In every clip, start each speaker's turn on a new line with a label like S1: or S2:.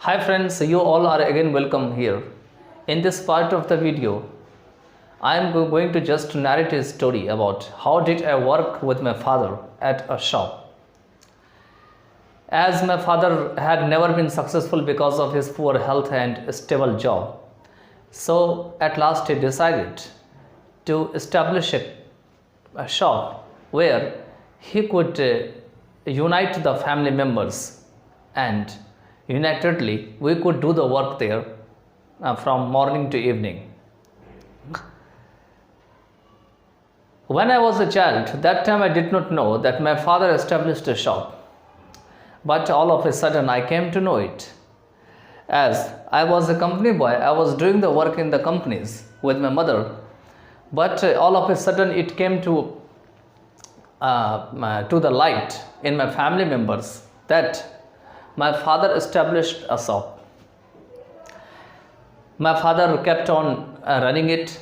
S1: Hi friends, you all are again welcome here. In this part of the video, I am going to just narrate a story about how did I work with my father at a shop. As my father had never been successful because of his poor health and stable job, so at last he decided to establish a shop where he could unite the family members, and unitedly we could do the work there from morning to evening. When I was a child, that time I did not know that my father established a shop, but all of a sudden I came to know it. As I was a company boy, I was doing the work in the companies with my mother, but all of a sudden it came to the light in my family members that my father established a shop. My father kept on running it,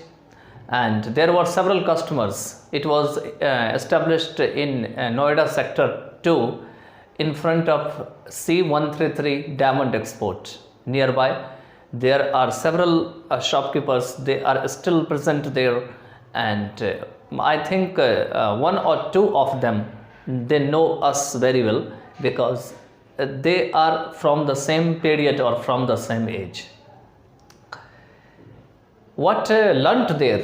S1: and there were several customers. It was established in Noida sector 2 in front of C133 Diamond Export. Nearby there are several shopkeepers. They are still present there, and I think one or two of them, they know us very well because they are from the same period or from the same age. What learnt there?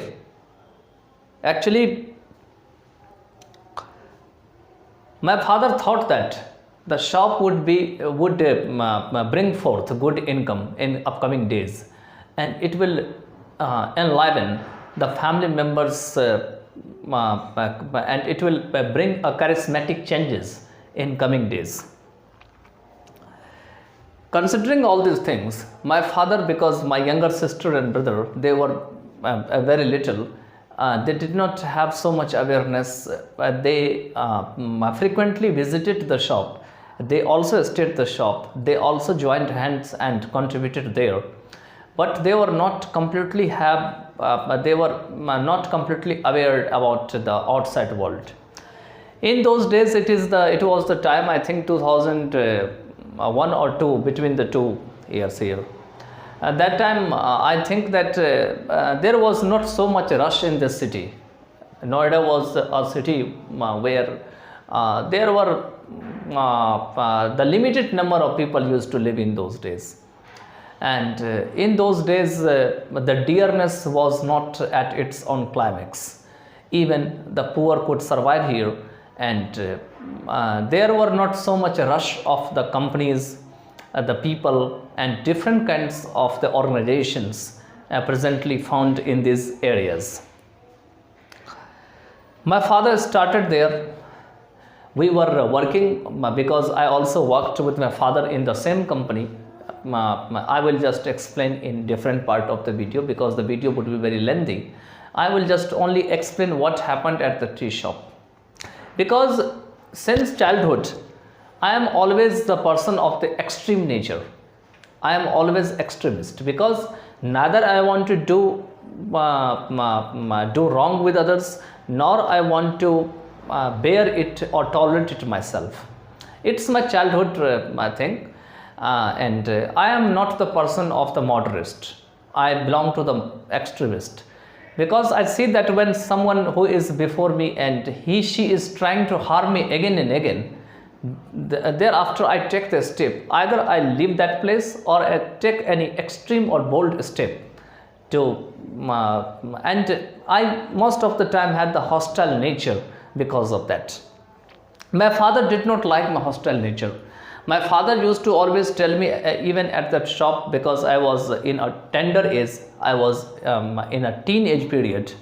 S1: Actually, my father thought that the shop would bring forth good income in upcoming days, and it will enliven the family members, and it will bring a charismatic changes in coming days. Considering all these things, my father, because my younger sister and brother, they were very little, they did not have so much awareness. They frequently visited the shop. They also stayed at the shop. They also joined hands and contributed there, but they were not completely aware about the outside world. In those days, it was the time, I think 2001 or 2, between the 2 years here. At that time, I think that there was not so much rush in this city. Noida was a city where there were the limited number of people used to live in those days. And in those days, the dearness was not at its own climax. Even the poor could survive here, and there were not so much rush of the companies, the people, and different kinds of the organizations presently found in these areas. My father started there. We were working because I also worked with my father in the same company. I will just explain in different part of the video because the video would be very lengthy. I will just only explain what happened at the tea shop. Because since childhood, I am always the person of the extreme nature. I am always extremist because neither I want to do wrong with others, nor I want to bear it or tolerate it myself. It's my childhood thing, and I am not the person of the moderate. I belong to the extremist. Because I see that when someone who is before me and she is trying to harm me again and again, thereafter I take the step. Either I leave that place or I take any extreme or bold step to, and I most of the time had the hostile nature because of that. My father did not like my hostile nature. My father used to always tell me, even at that shop, because I was in a tender age, I was in a teenage period,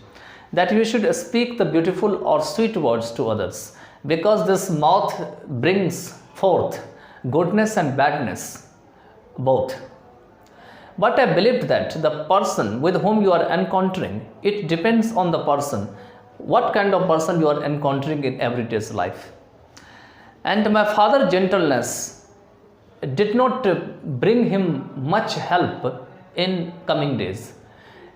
S1: that you should speak the beautiful or sweet words to others, because this mouth brings forth goodness and badness, both. But I believed that the person with whom you are encountering, it depends on the person, what kind of person you are encountering in everyday's life. And my father's gentleness did not bring him much help in coming days,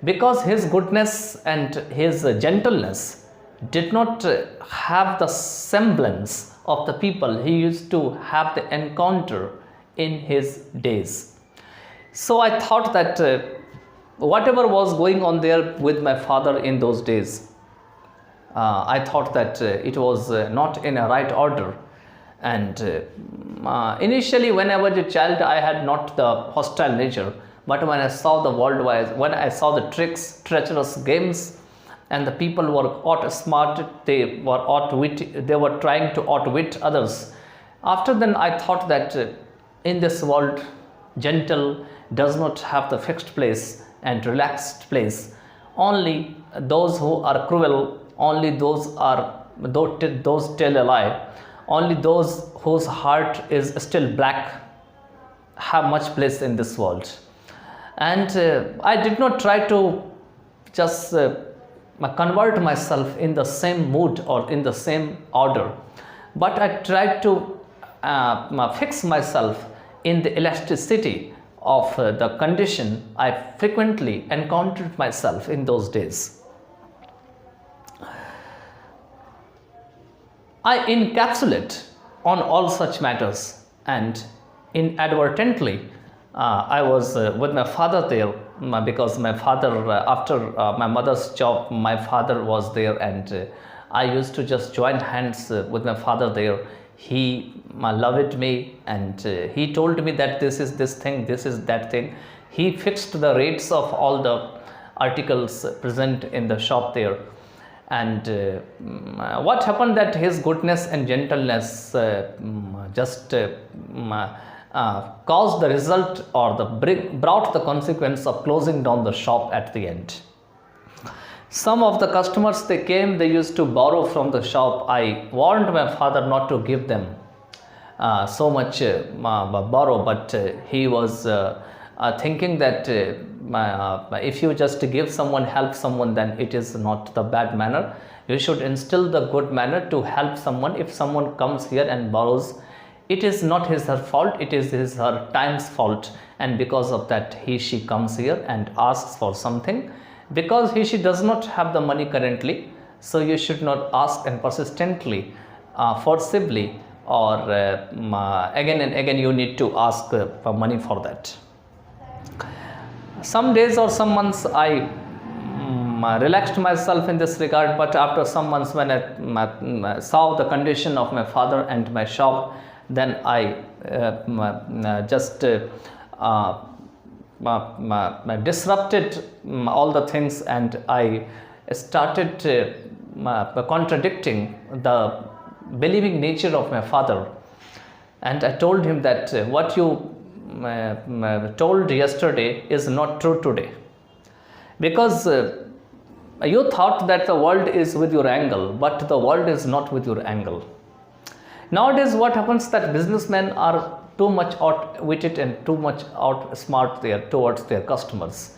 S1: because his goodness and his gentleness did not have the semblance of the people he used to have the encounter in his days. So I thought that whatever was going on there with my father in those days, I thought that it was not in a right order. And initially, when I was a child, I had not the hostile nature. But when I saw the worldwide, when I saw the tricks, treacherous games, and the people were outsmarted, they were outwit, they were trying to outwit others. After then, I thought that in this world, gentle does not have the fixed place and relaxed place. Only those who are cruel, only those tell a lie, only those whose heart is still black have much place in this world. And I did not try to just convert myself in the same mood or in the same order, but I tried to fix myself in the elasticity of the condition I frequently encountered myself in those days. I encapsulate on all such matters, and inadvertently I was with my father there, because my father, after my mother's job, my father was there, and I used to just join hands with my father there. He loved me, and he told me that this is this thing, this is that thing. He fixed the rates of all the articles present in the shop there. And what happened, that his goodness and gentleness just caused the result, or brought the consequence of closing down the shop at the end. Some of the customers, they came, they used to borrow from the shop. I warned my father not to give them so much borrow, but he was thinking that if you just give someone, help someone, then it is not the bad manner. You should instill the good manner to help someone. If someone comes here and borrows, it is not his her fault, it is his her time's fault, and because of that she comes here and asks for something, because she does not have the money currently. So you should not ask and persistently, forcibly, or again and again you need to ask for money for that. Some days or some months I relaxed myself in this regard, but after some months, when I saw the condition of my father and my shop, then I just disrupted all the things, and I started contradicting the believing nature of my father. And I told him that what you told yesterday is not true today, because you thought that the world is with your angle, but the world is not with your angle. Nowadays what happens, that businessmen are too much outwitted and too much outsmart there towards their customers.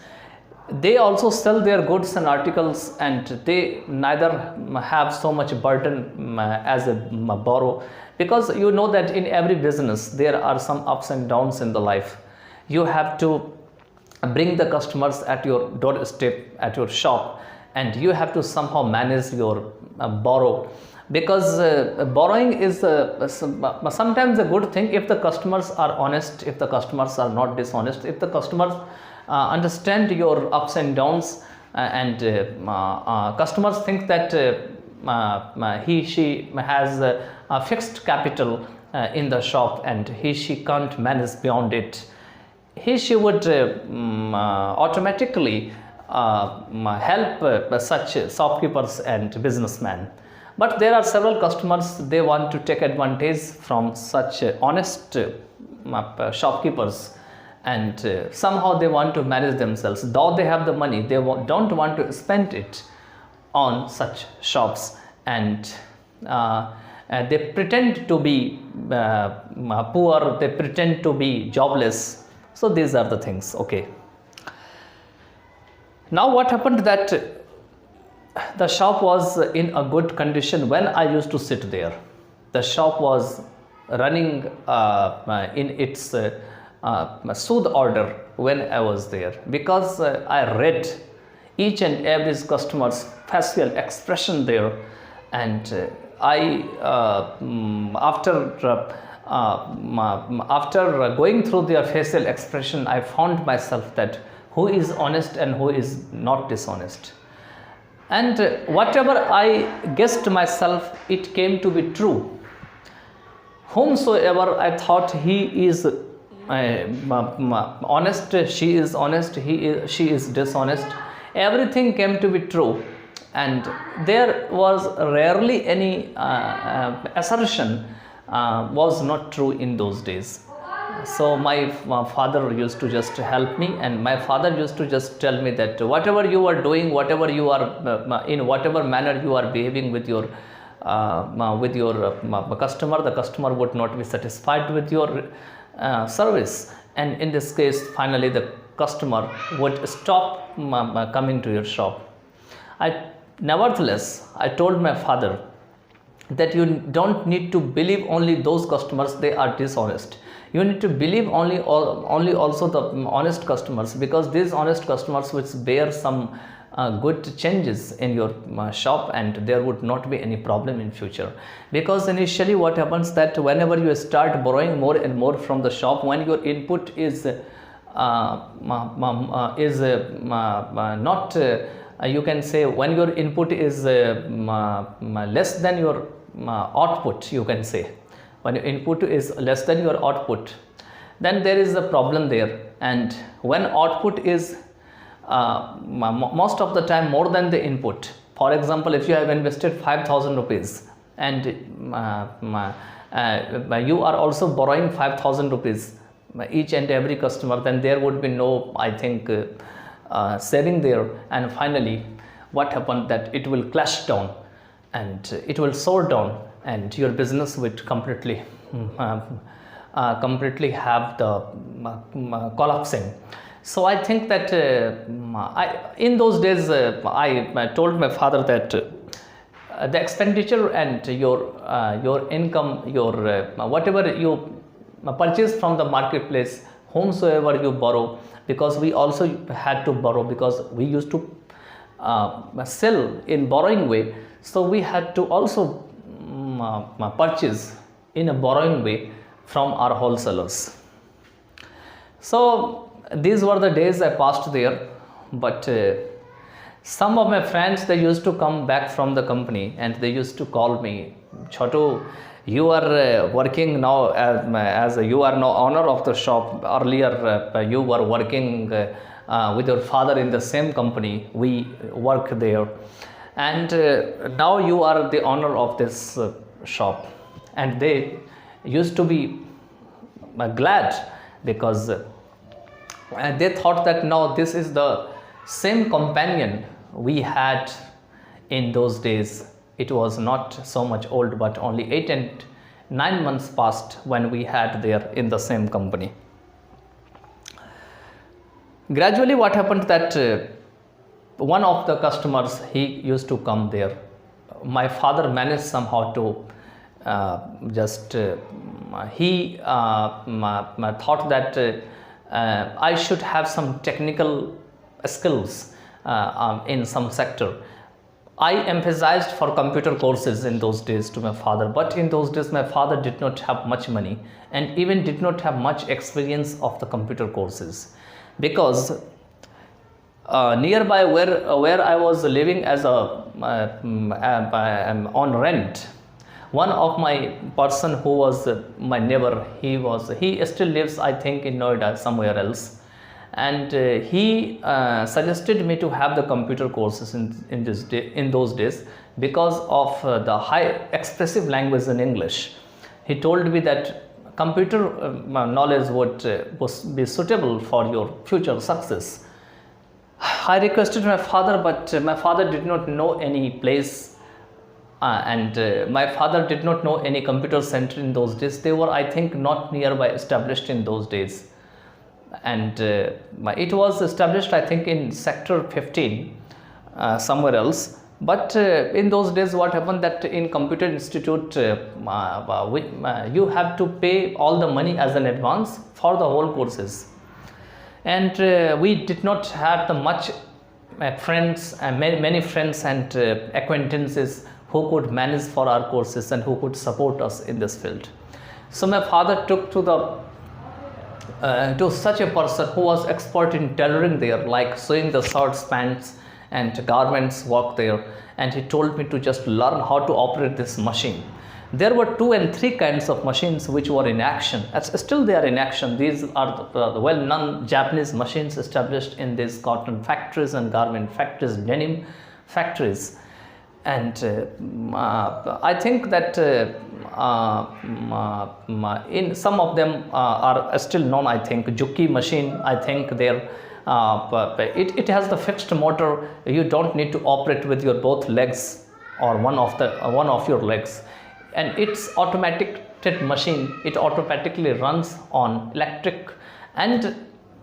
S1: They also sell their goods and articles, and they neither have so much burden as a borrow, because you know that in every business there are some ups and downs in the life. You have to bring the customers at your doorstep, at your shop, and you have to somehow manage your borrow, because borrowing is sometimes a good thing if the customers are honest, if the customers are not dishonest, if the customers understand your ups and downs, and customers think that she has a fixed capital in the shop, and she can't manage beyond it. She would automatically help such shopkeepers and businessmen. But there are several customers, they want to take advantage from such honest shopkeepers, and somehow they want to manage themselves. Though they have the money, they don't want to spend it on such shops, and they pretend to be poor, they pretend to be jobless. So these are the things. Okay, now what happened, that the shop was in a good condition when I used to sit there. The shop was running in its soothe order when I was there, because I read each and every customer's facial expression there, and I after after going through their facial expression, I found myself that who is honest and who is not dishonest. And whatever I guessed myself, it came to be true. Whomsoever I thought he is honest, she is honest, she is dishonest, everything came to be true. And there was rarely any assertion was not true in those days. So my father used to just help me, and my father used to just tell me that whatever you are doing, whatever you are in whatever manner you are behaving with your customer, the customer would not be satisfied with your service, and in this case finally the customer would stop coming to your shop. Nevertheless, I told my father that you don't need to believe only those customers, they are dishonest. You need to believe only also the honest customers, because these honest customers which bear some good changes in your shop, and there would not be any problem in future. Because initially what happens that whenever you start borrowing more and more from the shop, when your input is not you can say, when your input is less than your output, you can say, when your input is less than your output, then there is a problem there. And when output is most of the time more than the input, for example, if you have invested 5,000 rupees and you are also borrowing 5,000 rupees each and every customer, then there would be no, I think, saving there. And finally what happened that it will clash down and it will soar down, and your business would completely have the collapsing. So I think that in those days I told my father that the expenditure and your income, your whatever you purchase from the marketplace, whomsoever you borrow, because we also had to borrow, because we used to sell in borrowing way, so we had to also purchase in a borrowing way from our wholesalers. So these were the days I passed there. But some of my friends, they used to come back from the company and they used to call me, Chotu, you are working now as you are now owner of the shop. Earlier you were working with your father in the same company, we work there, and now you are the owner of this shop. And they used to be glad, because they thought that now this is the same companion we had in those days. It was not so much old, but only 8 and 9 months passed when we had there in the same company. Gradually what happened that one of the customers, he used to come there. My father managed somehow to he thought that I should have some technical skills in some sector. I emphasized for computer courses in those days to my father, but in those days my father did not have much money and even did not have much experience of the computer courses, because nearby where I was living as on rent, one of my person who was my neighbor, he still lives, I think, in Noida somewhere else, and he suggested me to have the computer courses in those days, because of the high expressive language in English. He told me that computer knowledge would be suitable for your future success. I requested my father, but my father did not know any place, and my father did not know any computer center in those days. They were, I think, not nearby established in those days. And it was established, I think, in sector 15 somewhere else. But in those days what happened that in computer institute you have to pay all the money as an advance for the whole courses, and we did not have the much friends, many friends and acquaintances who could manage for our courses and who could support us in this field. So my father took to such a person who was expert in tailoring there, like sewing the shirts, pants, and garments work there. And he told me to just learn how to operate this machine. There were 2 and 3 kinds of machines which were in action. Still they are in action. These are the well-known Japanese machines established in these cotton factories and garment factories, denim factories. And I think that in some of them are still known. I think Juki machine, I think there it has the fixed motor. You don't need to operate with your both legs or one of your legs, and it's automatic machine. It automatically runs on electric. And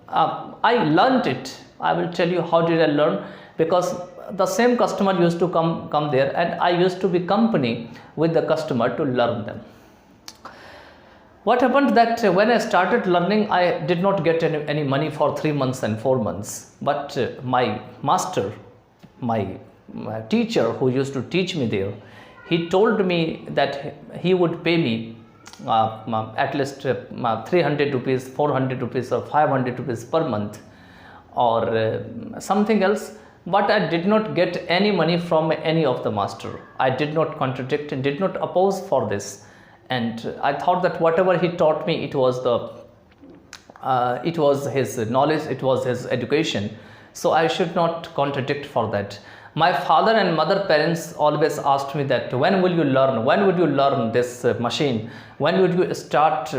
S1: I learned it. I will tell you how did I learn, because the same customer used to come there, and I used to be company with the customer to learn them. What happened that when I started learning, I did not get any money for 3 months and 4 months. But my master, my teacher who used to teach me there, he told me that he would pay me at least 300 rupees, 400 rupees or 500 rupees per month, or something else. But I did not get any money from any of the master. I did not contradict and did not oppose for this. And I thought that whatever he taught me, it was his knowledge, it was his education. So I should not contradict for that. My father and mother parents always asked me that when will you learn? When would you learn this machine? When would you start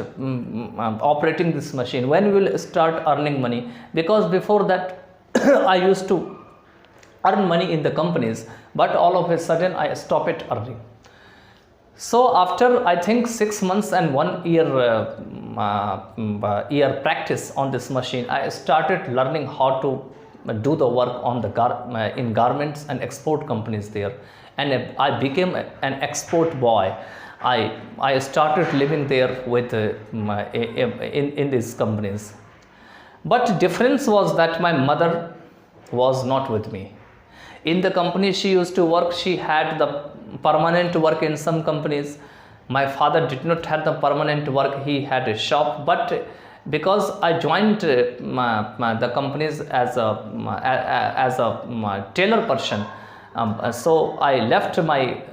S1: operating this machine? When will you start earning money? Because before that I used to earn money in the companies, but all of a sudden I stopped earning. So after I think 6 months and 1 year practice on this machine, I started learning how to do the work on the in garments and export companies there, and I became an export boy. I started living there with in these companies. But difference was that my mother was not with me. In the company she used to work, she had the permanent work in some companies. My father did not have the permanent work, he had a shop. But because I joined the companies as a tailor person, so I left my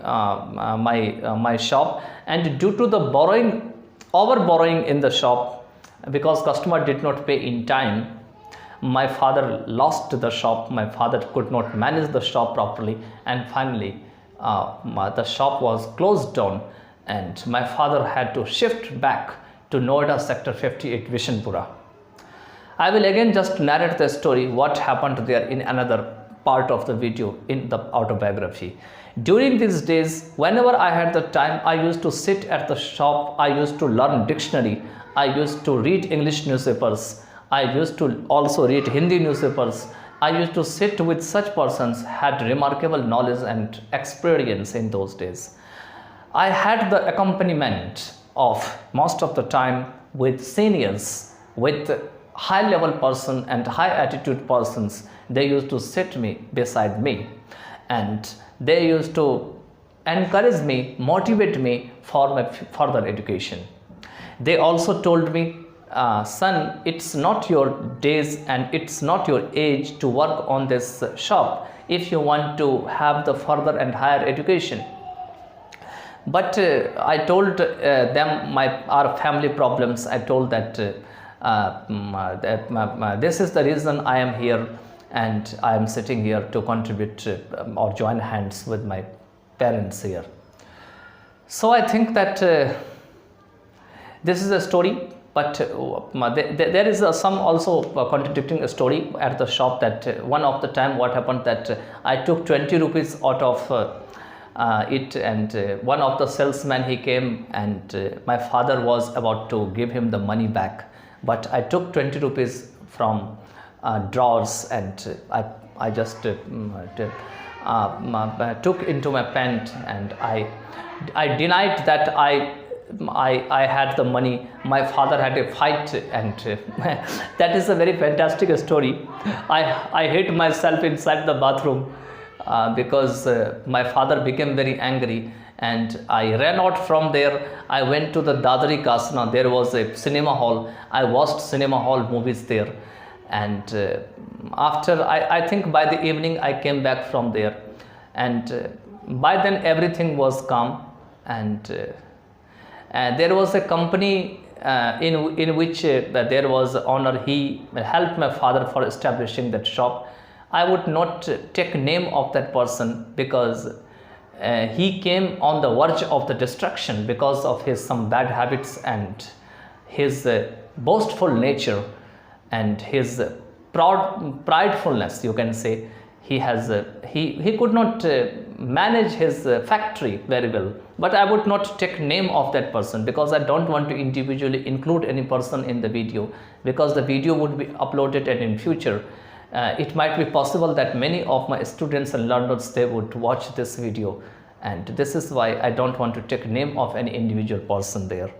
S1: shop, and due to the over borrowing in the shop, because customer did not pay in time, my father lost the shop. My father could not manage the shop properly, and finally the shop was closed down, and my father had to shift back to Noida sector 58 Vishanpura. I will again just narrate the story what happened there in another part of the video in the autobiography. During these days, whenever I had the time, I used to sit at the shop. I used to learn dictionary. I used to read English newspapers. I used to also read Hindi newspapers. I used to sit with such persons had remarkable knowledge and experience in those days. I had the accompaniment of most of the time with seniors, with high level person and high attitude persons. They used to sit beside me, and they used to encourage me, motivate me for my further education. They also told me, son, it's not your days and it's not your age to work on this shop if you want to have the further and higher education. But I told them our family problems. I told that this is the reason I am here, and I am sitting here to contribute or join hands with my parents here. So I think that this is a story. But there is some also contradicting story at the shop, that one of the time what happened that I took 20 rupees out of it, and one of the salesmen, he came, and my father was about to give him the money back, but I took 20 rupees from drawers, and I just took into my pant, and I denied that I had the money. My father had a fight, and that is a very fantastic story. I hid myself inside the bathroom because my father became very angry, and I ran out from there. I went to the Dadri Kasna. There was a cinema hall. I watched cinema hall movies there, and after I think by the evening I came back from there, and by then everything was calm, and there was a company in which there was owner. He helped my father for establishing that shop. I would not take name of that person because he came on the verge of the destruction because of his some bad habits and his boastful nature and his pridefulness, you can say. He has he could not manage his factory very well, but I would not take name of that person because I don't want to individually include any person in the video, because the video would be uploaded, and in future it might be possible that many of my students and learners, they would watch this video, and this is why I don't want to take name of any individual person there.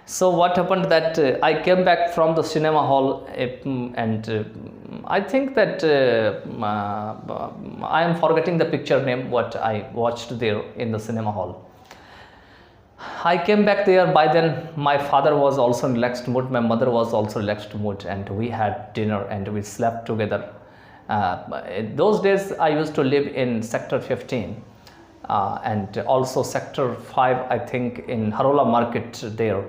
S1: So what happened that I came back from the cinema hall, and I think that I am forgetting the picture name what I watched there in the cinema hall. I came back there. By then my father was also in relaxed mood, my mother was also relaxed mood, and we had dinner and we slept together. In those days I used to live in sector 15 and also sector 5, I think, in Harola market there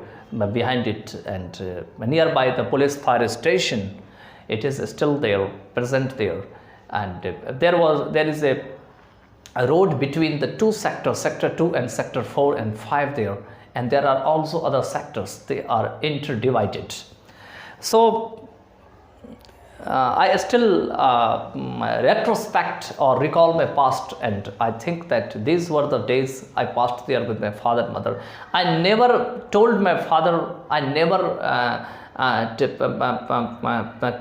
S1: behind it, and nearby the police fire station. It is still there, present there, and there is a road between the two sectors, sector 2 and sector 4 and 5 there, and there are also other sectors. They are interdivided. So I still retrospect or recall my past, and I think that these were the days I passed there with my father and mother. I never told my father, I never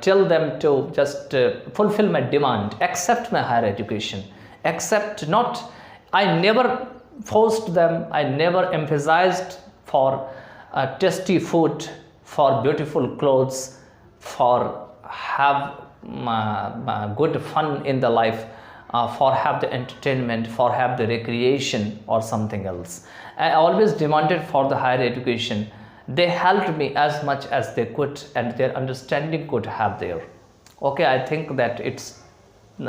S1: tell them to just fulfill my demand, accept my higher education, accept not. I never forced them, I never emphasized for tasty food, for beautiful clothes, for have good fun in the life, for have the entertainment, for have the recreation or something else. I always demanded for the higher education. They helped me as much as they could, and their understanding could have there. Okay, I think that it's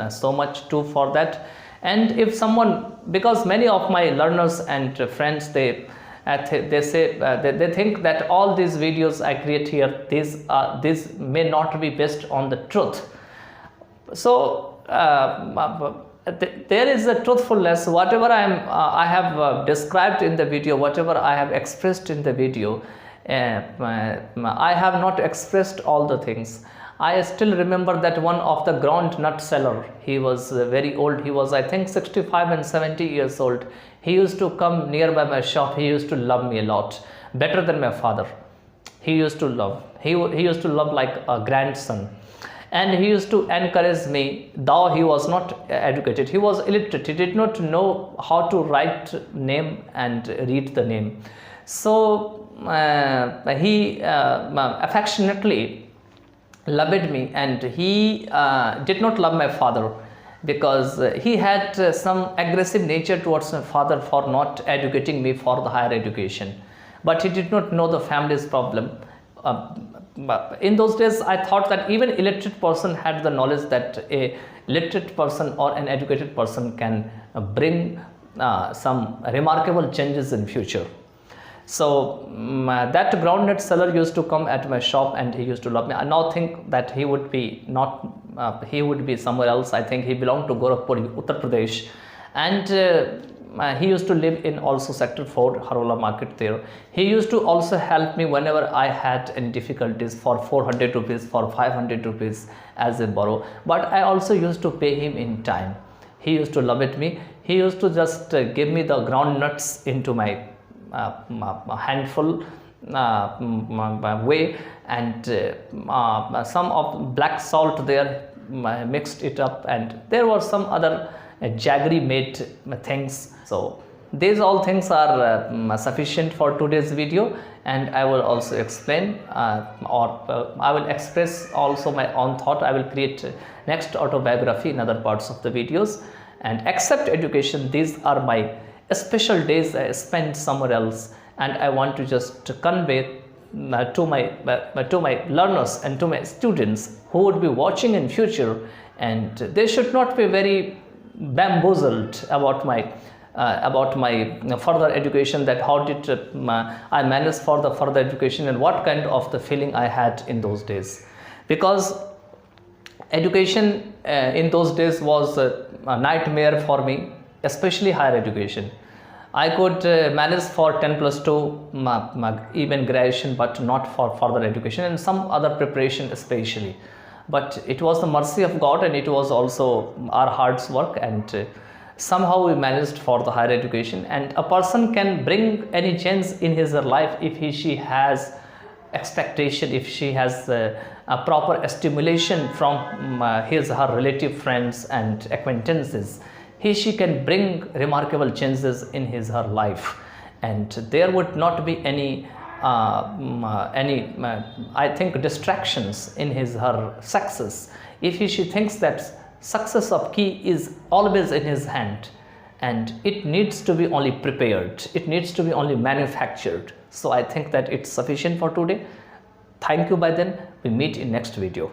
S1: so much too for that. And if someone, because many of my learners and friends, they say they think that all these videos I create here, these may not be based on the truth. So there is a truthfulness. Whatever I have described in the video, whatever I have expressed in the video, I have not expressed all the things. I still remember that one of the groundnut seller, he was very old. He was, I think, 65 and 70 years old. He used to come nearby my shop. He used to love me a lot, better than my father. He used to love. He used to love like a grandson. And he used to encourage me, though he was not educated. He was illiterate. He did not know how to write name and read the name. So he affectionately loved me, and he did not love my father because he had some aggressive nature towards my father for not educating me for the higher education, but he did not know the family's problem. In those days I thought that even illiterate person had the knowledge that a literate person or an educated person can bring some remarkable changes in future. So that groundnut seller used to come at my shop, and he used to love me. I now think that he would be not, he would be somewhere else. I think he belonged to Gorakhpur, Uttar Pradesh, and he used to live in also sector 4, Harola market there. He used to also help me whenever I had any difficulties for 400 rupees, for 500 rupees as a borrow. But I also used to pay him in time. He used to love it me. He used to just give me the groundnuts into my handful way, and some of black salt there, mixed it up, and there were some other jaggery made things. So these all things are sufficient for today's video, and I will also explain or I will express also my own thought. I will create next autobiography in other parts of the videos. And accept education, these are my special days I spent somewhere else, and I want to just convey to my learners and to my students who would be watching in future, and they should not be very bamboozled about my further education, that how did I manage for the further education and what kind of the feeling I had in those days. Because education in those days was a nightmare for me, especially higher education. I could manage for 10 plus 2 even graduation, but not for further education and some other preparation especially. But it was the mercy of God, and it was also our hard's work, and somehow we managed for the higher education. And a person can bring any change in his life if she has expectation, if she has a proper stimulation from her relative friends and acquaintances. She can bring remarkable changes in her life, and there would not be any I think distractions in her success if she thinks that success of key is always in his hand, and it needs to be only prepared, it needs to be only manufactured. So I think that it's sufficient for today. Thank you. By then we meet in next video.